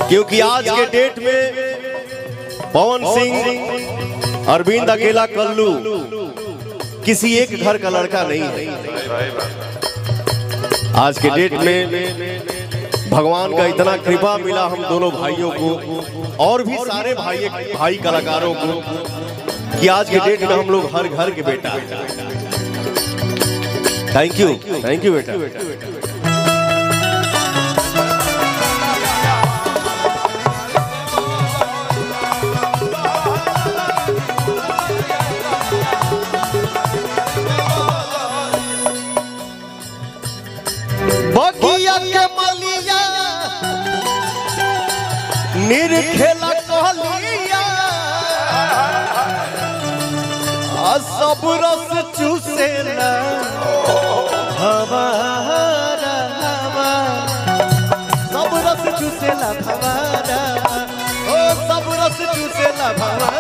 क्योंकि आज के डेट में पवन सिंह, अरविंद अकेला कल्लू किसी एक घर का लड़का नहीं है। आज के डेट में भगवान का इतना कृपा मिला हम दोनों भाइयों को और भी सारे भाई कलाकारों को कि आज के डेट में हम लोग हर घर के बेटा। थैंक यू बेटा। बगिया के मलिया निरखेला कहलिया सब रस चूसेला हमारा सब रस चूसेला हमारा ओ सब रस चूसेला हमारा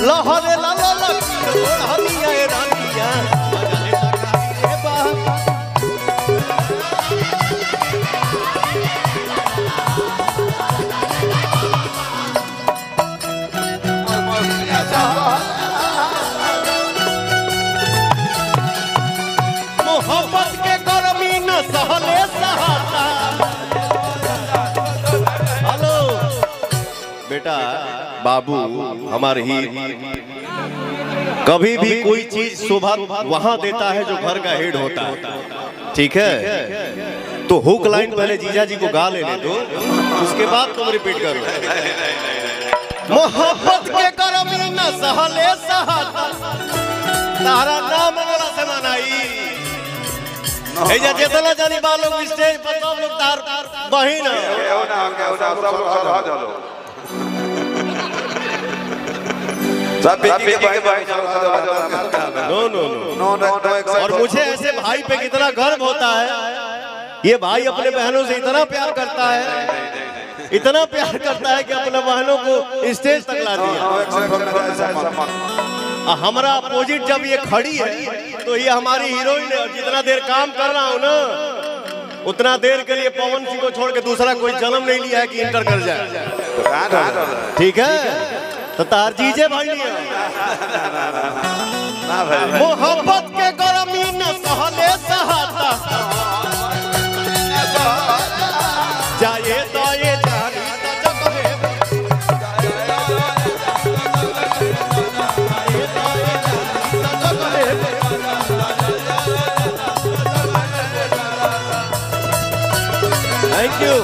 लहरे ला ला ला हलिया रानिया मोहब्बत के गर्मी न सहले सहाता। हेलो बेटा बाबू हमारे ही कभी भी कोई चीज शोभा वहां देता है जो घर का हेड होता है, ठीक है? तो हुक लाइन पहले जीजा जी को गा लेने दो, उसके बाद तुम रिपीट करो। मोहब्बत के गर्मी न सहले सहाता तारा नाम वाला से मनाई एजा जेतना जानी बालों स्टेज पर सब लोग तार बहिन नो। और मुझे ऐसे भाई पे कितना गर्व होता है। ये भाई अपने बहनों से इतना प्यार करता है, इतना प्यार करता है कि अपने बहनों को स्टेज तक ला दिया। हमारा अपोजिट जब ये खड़ी है तो ये हमारी हीरोइन है। जितना देर काम कर रहा हूँ ना उतना देर के लिए पवन सिंह को छोड़ के दूसरा कोई जन्म नहीं लिया है कि इंटर कर जाए, ठीक है? तो तार जीजे भाई नहीं मोहब्बत के गर्मी न सहले सहाता जाए तो ये जानी थैंक यू।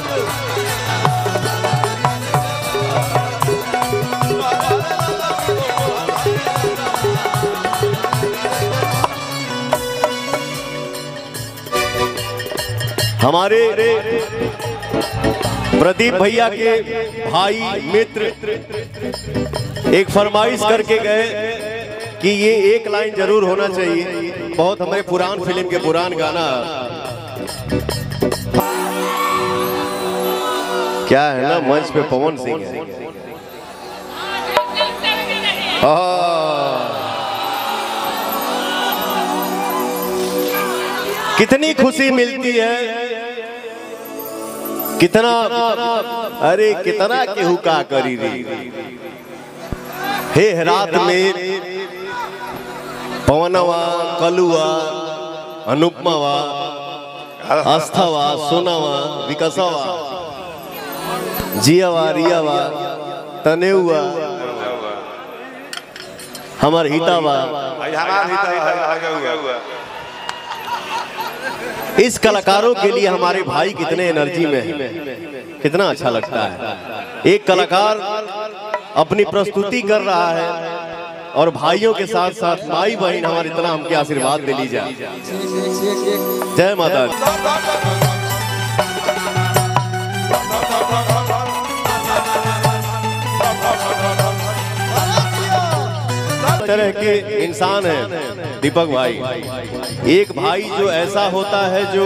हमारे प्रदीप भैया के भाई मित्र एक फरमाइश करके गए कि ये एक लाइन जरूर होना चाहिए। बहुत हमारे पुरान फिल्म के पुरान गाना क्या है ना, मंच पे पवन सिंह है। कितनी खुशी मिलती है, कितना अरे कितना केहू का करी री हे रात में पवनवा कलुआ अनुपमावा आस्थावा सोनावा विकासवा जियावा रियावा तनेवा हमार हितावा। इस कलाकारों के लिए हमारे भाई कितने एनर्जी में है, कितना अच्छा लगता है। एक कलाकार अपनी प्रस्तुति कर रहा है और भाइयों के साथ साथ भाई बहन हमारे इतना हमके आशीर्वाद दे लीजिए। जय माता दी। तरह के इंसान है दीपक भाई। एक भाई जो ऐसा होता है जो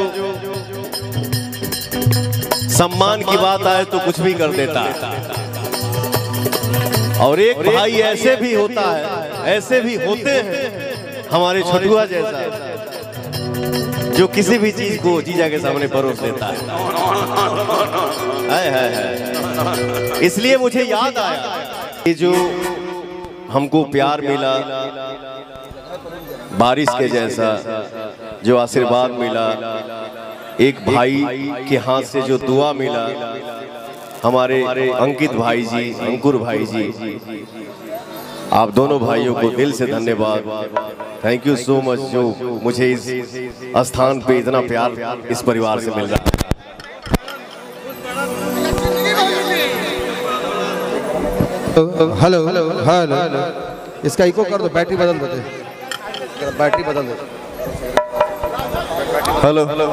सम्मान की बात आए तो कुछ भी कर देता है, और एक भाई ऐसे भी होता है, ऐसे भी होते हैं हमारे छठुआ जैसा। जो किसी भी चीज को जीजा के सामने परोस देता है। इसलिए मुझे याद आया कि जो हमको प्यार मिला बारिश के जैसा, जो आशीर्वाद मिला, एक भाई के हाथ से जो दुआ मिला, हमारे अंकित भाई जी, अंकुर भाई जी, आप दोनों भाइयों को दिल से धन्यवाद। थैंक यू सो मच जो मुझे इस स्थान पे इतना प्यार इस परिवार से मिल रहा है। हेलो हेलो हेलो, इसका इको कर दो, बैटरी बदल देते, बैटरी बदल दो। Hello hello,